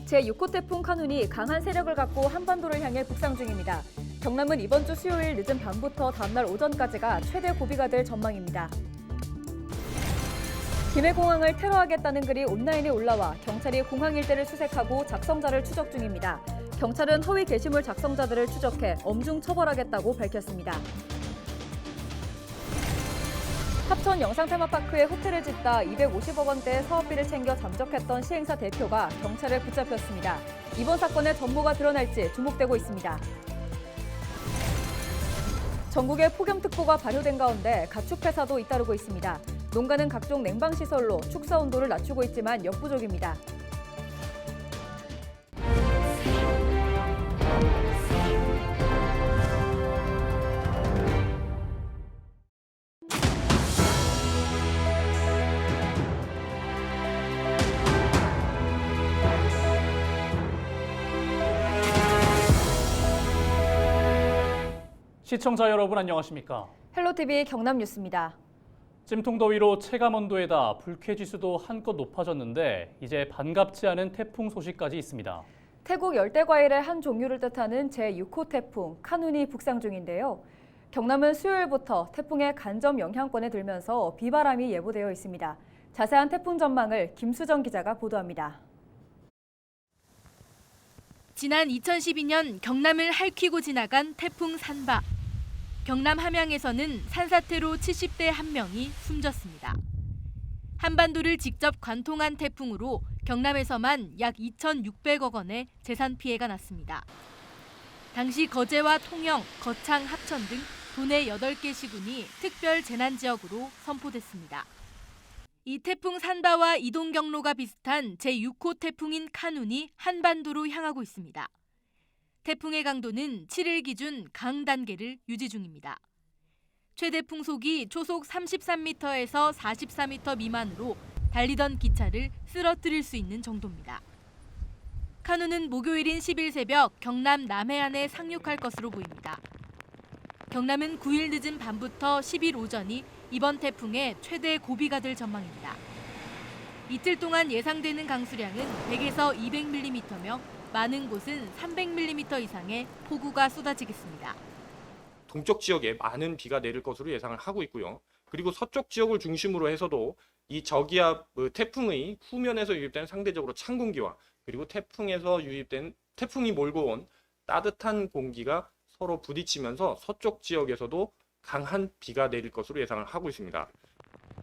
제6호 태풍 카눈이 강한 세력을 갖고 한반도를 향해 북상 중입니다. 경남은 이번 주 수요일 늦은 밤부터 다음날 오전까지가 최대 고비가 될 전망입니다. 김해 공항을 테러하겠다는 글이 온라인에 올라와 경찰이 공항 일대를 수색하고 작성자를 추적 중입니다. 경찰은 허위 게시물 작성자들을 추적해 엄중 처벌하겠다고 밝혔습니다. 합천 영상테마파크에 호텔을 짓다 250억 원대의 사업비를 챙겨 잠적했던 시행사 대표가 경찰에 붙잡혔습니다. 이번 사건의 전모가 드러날지 주목되고 있습니다. 전국에 폭염특보가 발효된 가운데 가축폐사도 잇따르고 있습니다. 농가는 각종 냉방시설로 축사 온도를 낮추고 있지만 역부족입니다. 시청자 여러분 안녕하십니까? 헬로티비 경남뉴스입니다. 찜통더위로 체감온도에다 불쾌지수도 한껏 높아졌는데 이제 반갑지 않은 태풍 소식까지 있습니다. 태국 열대과일의 한 종류를 뜻하는 제6호 태풍 카눈이 북상 중인데요. 경남은 수요일부터 태풍의 간접 영향권에 들면서 비바람이 예보되어 있습니다. 자세한 태풍 전망을 김수정 기자가 보도합니다. 지난 2012년 경남을 핥히고 지나간 태풍 산바. 경남 함양에서는 산사태로 70대 1명이 숨졌습니다. 한반도를 직접 관통한 태풍으로 경남에서만 약 2,600억 원의 재산 피해가 났습니다. 당시 거제와 통영, 거창, 합천 등 도내 8개 시군이 특별 재난지역으로 선포됐습니다. 이 태풍 산바와 이동 경로가 비슷한 제6호 태풍인 카눈이 한반도로 향하고 있습니다. 태풍의 강도는 7일 기준 강 단계를 유지 중입니다. 최대 풍속이 초속 33m에서 44m 미만으로 달리던 기차를 쓰러뜨릴 수 있는 정도입니다. 카눈은 목요일인 10일 새벽 경남 남해안에 상륙할 것으로 보입니다. 경남은 9일 늦은 밤부터 10일 오전이 이번 태풍의 최대 고비가 될 전망입니다. 이틀 동안 예상되는 강수량은 100에서 200mm며 많은 곳은 300mm 이상의 폭우가 쏟아지겠습니다. 동쪽 지역에 많은 비가 내릴 것으로 예상을 하고 있고요. 그리고 서쪽 지역을 중심으로 해서도 이 저기압 태풍의 후면에서 유입된 상대적으로 찬 공기와 그리고 태풍에서 유입된 태풍이 몰고 온 따뜻한 공기가 서로 부딪히면서 서쪽 지역에서도 강한 비가 내릴 것으로 예상을 하고 있습니다.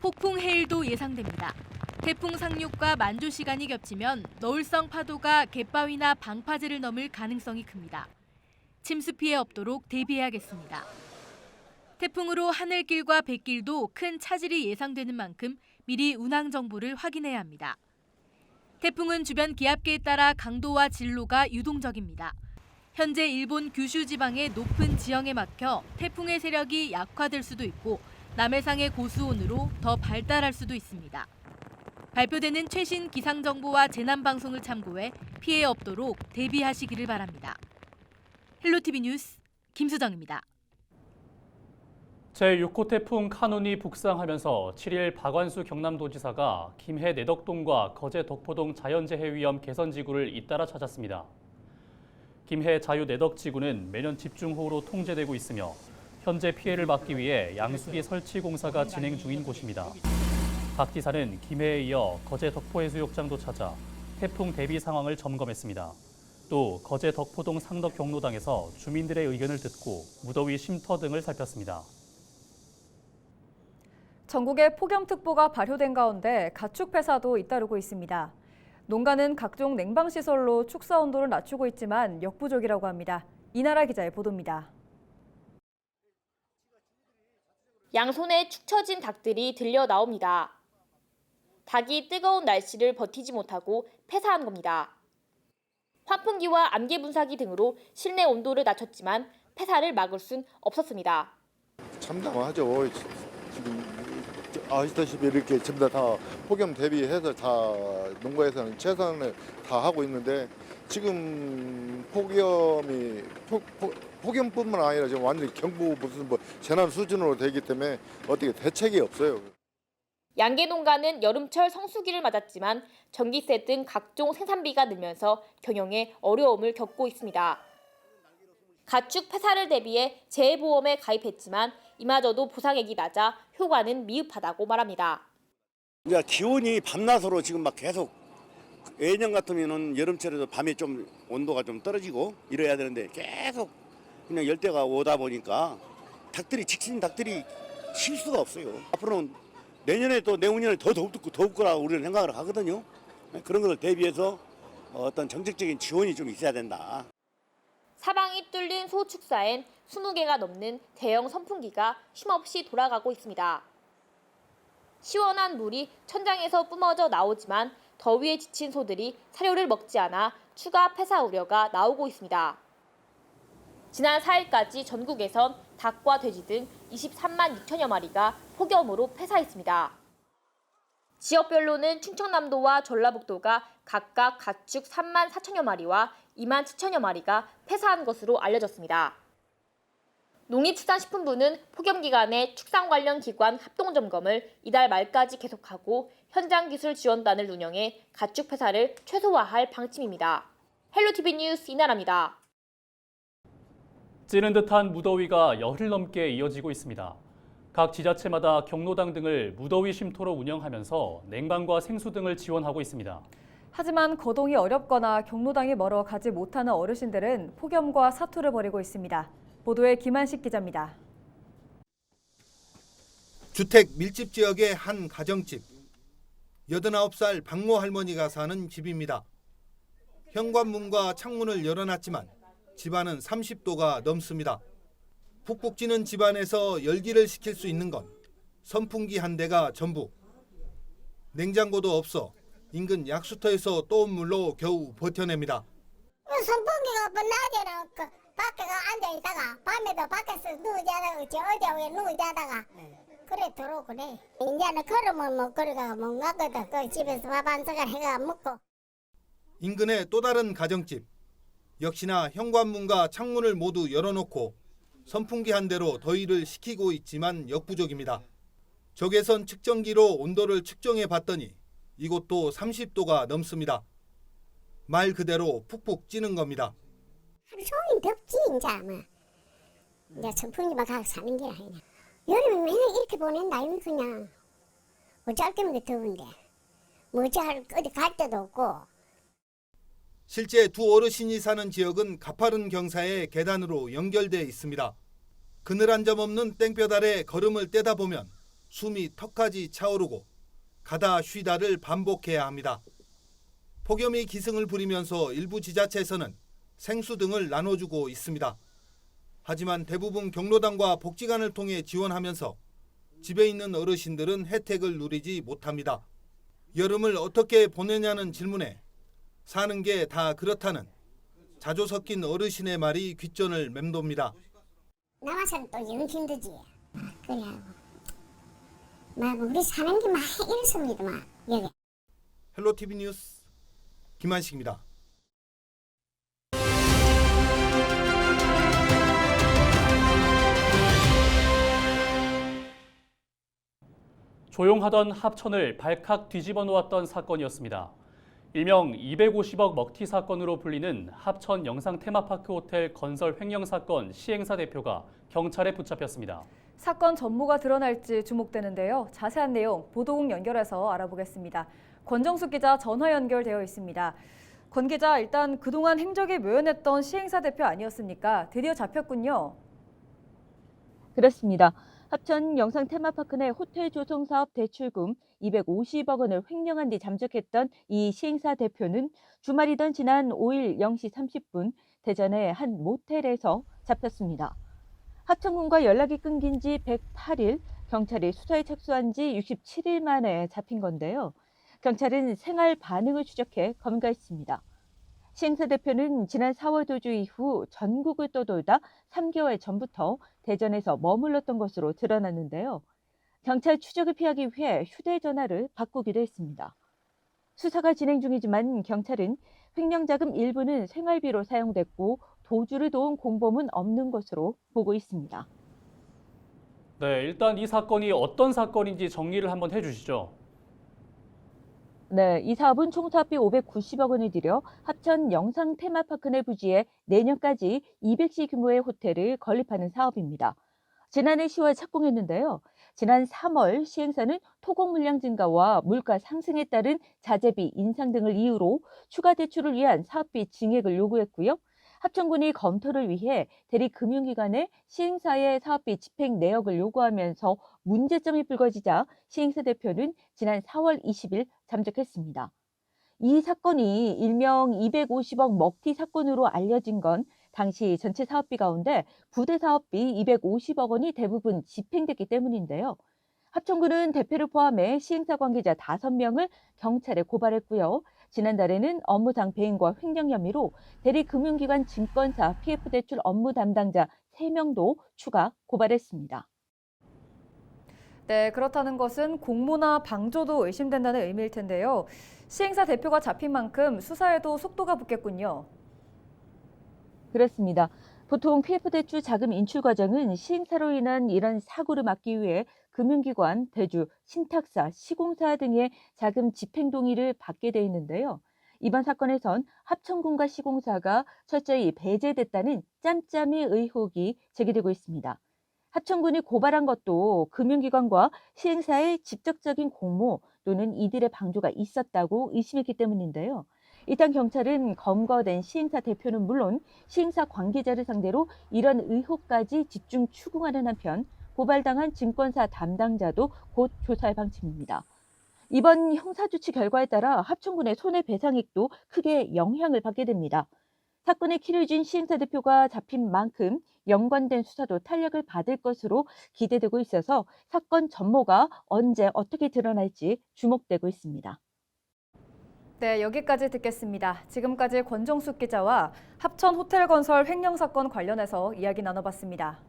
폭풍 해일도 예상됩니다. 태풍 상륙과 만조 시간이 겹치면 너울성 파도가 갯바위나 방파제를 넘을 가능성이 큽니다. 침수 피해 없도록 대비해야겠습니다. 태풍으로 하늘길과 뱃길도 큰 차질이 예상되는 만큼 미리 운항 정보를 확인해야 합니다. 태풍은 주변 기압계에 따라 강도와 진로가 유동적입니다. 현재 일본 규슈 지방의 높은 지형에 막혀 태풍의 세력이 약화될 수도 있고 남해상의 고수온으로 더 발달할 수도 있습니다. 발표되는 최신 기상정보와 재난방송을 참고해 피해 없도록 대비하시기를 바랍니다. 헬로티비 뉴스 김수정입니다. 제6호 태풍 카눈이 북상하면서 7일 박완수 경남도지사가 김해 내덕동과 거제 덕포동 자연재해 위험 개선지구를 잇따라 찾았습니다. 김해 자유내덕지구는 매년 집중호우로 통제되고 있으며 현재 피해를 막기 위해 양수기 설치 공사가 진행 중인 곳입니다. 박 지사는 김해에 이어 거제 덕포해수욕장도 찾아 태풍 대비 상황을 점검했습니다. 또 거제 덕포동 상덕 경로당에서 주민들의 의견을 듣고 무더위 쉼터 등을 살폈습니다. 전국에 폭염특보가 발효된 가운데 가축폐사도 잇따르고 있습니다. 농가는 각종 냉방시설로 축사 온도를 낮추고 있지만 역부족이라고 합니다. 이나라 기자의 보도입니다. 양손에 축 처진 닭들이 들려 나옵니다. 닭이 뜨거운 날씨를 버티지 못하고 폐사한 겁니다. 환풍기와 안개 분사기 등으로 실내 온도를 낮췄지만 폐사를 막을 순 없었습니다. 참담하죠. 지금 아시다시피 이렇게 전부 다 폭염 대비해서 다 농가에서는 최선을 다 하고 있는데 지금 폭염뿐만 아니라 지금 완전히 경보 무슨 재난 수준으로 되기 때문에 어떻게 대책이 없어요. 양계 농가는 여름철 성수기를 맞았지만 전기세 등 각종 생산비가 늘면서 경영에 어려움을 겪고 있습니다. 가축 폐사를 대비해 재해보험에 가입했지만 이마저도 보상액이 낮아 효과는 미흡하다고 말합니다. 이제 기온이 밤낮으로 지금 막 계속 예년 같으면은 여름철에도 밤에 좀 온도가 좀 떨어지고 이래야 되는데 계속 그냥 열대가 오다 보니까 직신 닭들이 쉴 수가 없어요. 앞으로는 내년에 또 내후년에 더 더울 거라고 우리는 생각을 하거든요. 그런 것을 대비해서 어떤 정책적인 지원이 좀 있어야 된다. 사방이 뚫린 소 축사엔 20개가 넘는 대형 선풍기가 쉼없이 돌아가고 있습니다. 시원한 물이 천장에서 뿜어져 나오지만 더위에 지친 소들이 사료를 먹지 않아 추가 폐사 우려가 나오고 있습니다. 지난 4일까지 전국에선 닭과 돼지 등 23만 6천여 마리가 폭염으로 폐사했습니다. 지역별로는 충청남도와 전라북도가 각각 가축 3만 4천여 마리와 2만 7천여 마리가 폐사한 것으로 알려졌습니다. 농림축산식품부는 폭염 기간에 축산 관련 기관 합동점검을 이달 말까지 계속하고 현장기술 지원단을 운영해 가축 폐사를 최소화할 방침입니다. 헬로티비 뉴스 이나라입니다. 찌는 듯한 무더위가 열흘 넘게 이어지고 있습니다. 각 지자체마다 경로당 등을 무더위 쉼터로 운영하면서 냉방과 생수 등을 지원하고 있습니다. 하지만 거동이 어렵거나 경로당이 멀어 가지 못하는 어르신들은 폭염과 사투를 벌이고 있습니다. 보도에 김한식 기자입니다. 주택 밀집 지역의 한 가정집. 89살 박모 할머니가 사는 집입니다. 현관문과 창문을 열어놨지만 집안은 30도가 넘습니다. 푹푹 찌는 집안에서 열기를 식힐 수 있는 건 선풍기 한 대가 전부. 냉장고도 없어 인근 약수터에서 떠온 물로 겨우 버텨냅니다. 선풍기가 낮에는 밖에 앉아있다가 밤에도 밖에서 누우자다가 어제 왜 누우자다가 그래 들어오고 그래. 이제는 걸으면 뭐 그래가 못 가거든. 그 집에서 밥 한 숟갈 해가 먹고. 인근의 또 다른 가정집. 역시나 현관문과 창문을 모두 열어놓고 선풍기 한 대로 더위를 식히고 있지만 역부족입니다. 적외선 측정기로 온도를 측정해 봤더니 이곳도 30도가 넘습니다. 말 그대로 푹푹 찌는 겁니다. 하루 종일 덥지 이제 아마. 이제 선풍기만 가서 사는 게 아니냐. 여름에 맨날 이렇게 보낸다 이거 그냥. 어쩔 때문에 더운데. 뭐 어디 갈 데도 없고. 실제 두 어르신이 사는 지역은 가파른 경사의 계단으로 연결돼 있습니다. 그늘 한 점 없는 땡볕 아래 걸음을 떼다 보면 숨이 턱까지 차오르고 가다 쉬다를 반복해야 합니다. 폭염이 기승을 부리면서 일부 지자체에서는 생수 등을 나눠주고 있습니다. 하지만 대부분 경로당과 복지관을 통해 지원하면서 집에 있는 어르신들은 혜택을 누리지 못합니다. 여름을 어떻게 보내냐는 질문에 사는 게 다 그렇다는 자조 섞인 어르신의 말이 귓전을 맴돕니다. 남아서는 또 영 힘들지. 그래. 막 우리 사는 게 막 이렇습니다. 막 여기. 헬로티비 뉴스 김한식입니다. 조용하던 합천을 발칵 뒤집어 놓았던 사건이었습니다. 일명 250억 먹튀 사건으로 불리는 합천 영상 테마파크 호텔 건설 횡령 사건 시행사 대표가 경찰에 붙잡혔습니다. 사건 전모가 드러날지 주목되는데요. 자세한 내용 보도국 연결해서 알아보겠습니다. 권정숙 기자 전화 연결되어 있습니다. 권 기자, 일단 그동안 행적이 묘연했던 시행사 대표 아니었습니까? 드디어 잡혔군요. 그렇습니다. 합천 영상 테마파크 내 호텔 조성 사업 대출금 250억 원을 횡령한 뒤 잠적했던 이 시행사 대표는 주말이던 지난 5일 0시 30분 대전의 한 모텔에서 잡혔습니다. 합천군과 연락이 끊긴 지 108일, 경찰이 수사에 착수한 지 67일 만에 잡힌 건데요. 경찰은 생활 반응을 추적해 검거했습니다. 시행사 대표는 지난 4월 도주 이후 전국을 떠돌다 3개월 전부터 대전에서 머물렀던 것으로 드러났는데요. 경찰 추적을 피하기 위해 휴대전화를 바꾸기도 했습니다. 수사가 진행 중이지만 경찰은 횡령자금 일부는 생활비로 사용됐고 도주를 도운 공범은 없는 것으로 보고 있습니다. 네, 일단 이 사건이 어떤 사건인지 정리를 한번 해주시죠. 네, 이 사업은 총 사업비 590억 원을 들여 합천 영상 테마파크 내 부지에 내년까지 200시 규모의 호텔을 건립하는 사업입니다. 지난해 10월 착공했는데요. 지난 3월 시행사는 토공 물량 증가와 물가 상승에 따른 자재비 인상 등을 이유로 추가 대출을 위한 사업비 증액을 요구했고요. 합천군이 검토를 위해 대리금융기관에 시행사의 사업비 집행 내역을 요구하면서 문제점이 불거지자 시행사 대표는 지난 4월 20일 잠적했습니다. 이 사건이 일명 250억 먹튀 사건으로 알려진 건 당시 전체 사업비 가운데 부대 사업비 250억 원이 대부분 집행됐기 때문인데요. 합천군은 대표를 포함해 시행사 관계자 5명을 경찰에 고발했고요. 지난달에는 업무상 배임과 횡령 혐의로 대리금융기관 증권사 PF 대출 업무 담당자 3명도 추가 고발했습니다. 네, 그렇다는 것은 공모나 방조도 의심된다는 의미일 텐데요. 시행사 대표가 잡힌 만큼 수사에도 속도가 붙겠군요. 그렇습니다. 보통 PF 대출 자금 인출 과정은 시행사로 인한 이런 사고를 막기 위해 금융기관, 대주, 신탁사, 시공사 등의 자금 집행 동의를 받게 돼 있는데요. 이번 사건에선 합천군과 시공사가 철저히 배제됐다는 짬짬이 의혹이 제기되고 있습니다. 합천군이 고발한 것도 금융기관과 시행사의 직접적인 공모 또는 이들의 방조가 있었다고 의심했기 때문인데요. 일단 경찰은 검거된 시행사 대표는 물론 시행사 관계자를 상대로 이런 의혹까지 집중 추궁하는 한편 고발당한 증권사 담당자도 곧 조사할 방침입니다. 이번 형사조치 결과에 따라 합천군의 손해배상액도 크게 영향을 받게 됩니다. 사건의 키를 쥔 시행사 대표가 잡힌 만큼 연관된 수사도 탄력을 받을 것으로 기대되고 있어서 사건 전모가 언제 어떻게 드러날지 주목되고 있습니다. 네, 여기까지 듣겠습니다. 지금까지 권정숙 기자와 합천 호텔 건설 횡령 사건 관련해서 이야기 나눠봤습니다.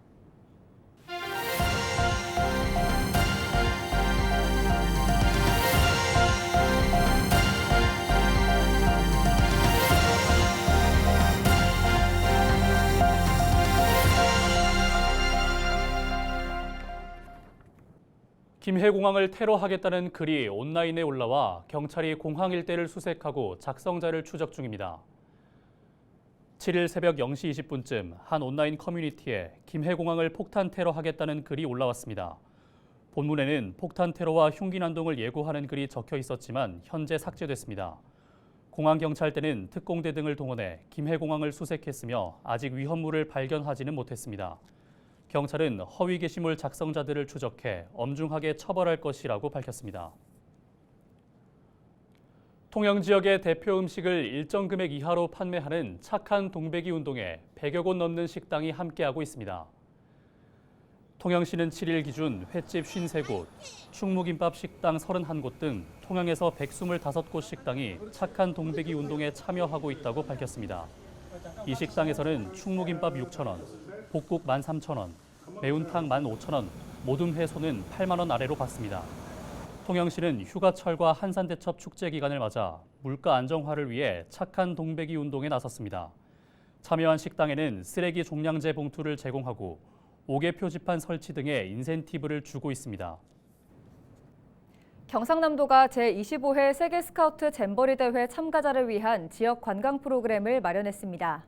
김해공항을 테러하겠다는 글이 온라인에 올라와 경찰이 공항 일대를 수색하고 작성자를 추적 중입니다. 7일 새벽 0시 20분쯤 한 온라인 커뮤니티에 김해공항을 폭탄 테러하겠다는 글이 올라왔습니다. 본문에는 폭탄 테러와 흉기 난동을 예고하는 글이 적혀 있었지만 현재 삭제됐습니다. 공항경찰대는 특공대 등을 동원해 김해공항을 수색했으며 아직 위험물을 발견하지는 못했습니다. 경찰은 허위 게시물 작성자들을 추적해 엄중하게 처벌할 것이라고 밝혔습니다. 통영 지역의 대표 음식을 일정 금액 이하로 판매하는 착한 동배기 운동에 100여 곳 넘는 식당이 함께하고 있습니다. 통영시는 7일 기준 횟집 53곳, 충무김밥 식당 31곳 등 통영에서 125곳 식당이 착한 동배기 운동에 참여하고 있다고 밝혔습니다. 이 식당에서는 충무김밥 6,000원, 복국 13,000원, 매운탕 15,000원, 모둠 회소는 8만 원 아래로 받습니다. 통영시는 휴가철과 한산대첩 축제 기간을 맞아 물가 안정화를 위해 착한 동배기 운동에 나섰습니다. 참여한 식당에는 쓰레기 종량제 봉투를 제공하고 5개 표지판 설치 등의 인센티브를 주고 있습니다. 경상남도가 제25회 세계 스카우트 잼버리 대회 참가자를 위한 지역 관광 프로그램을 마련했습니다.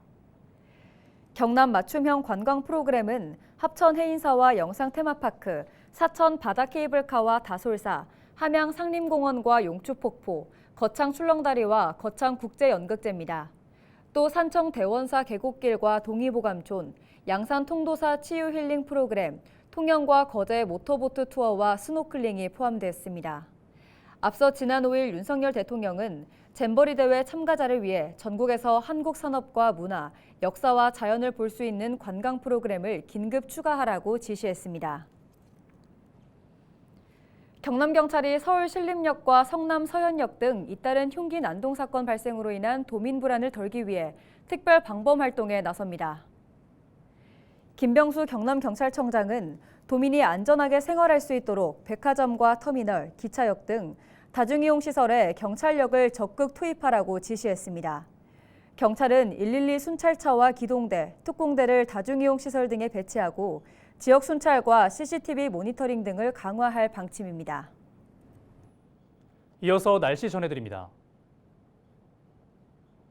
경남 맞춤형 관광 프로그램은 합천 해인사와 영상 테마파크, 사천 바다 케이블카와 다솔사, 함양 상림공원과 용추폭포, 거창 출렁다리와 거창 국제연극제입니다. 또 산청 대원사 계곡길과 동의보감촌, 양산 통도사 치유 힐링 프로그램, 통영과 거제 모터보트 투어와 스노클링이 포함됐습니다. 앞서 지난 5일 윤석열 대통령은 잼버리 대회 참가자를 위해 전국에서 한국 산업과 문화, 역사와 자연을 볼 수 있는 관광 프로그램을 긴급 추가하라고 지시했습니다. 경남경찰이 서울 신림역과 성남 서현역 등 잇따른 흉기 난동 사건 발생으로 인한 도민 불안을 덜기 위해 특별 방범 활동에 나섭니다. 김병수 경남경찰청장은 도민이 안전하게 생활할 수 있도록 백화점과 터미널, 기차역 등 다중이용 시설에 경찰력을 적극 투입하라고 지시했습니다. 경찰은 112 순찰차와 기동대, 특공대를 다중이용 시설 등에 배치하고 지역 순찰과 CCTV 모니터링 등을 강화할 방침입니다. 이어서 날씨 전해드립니다.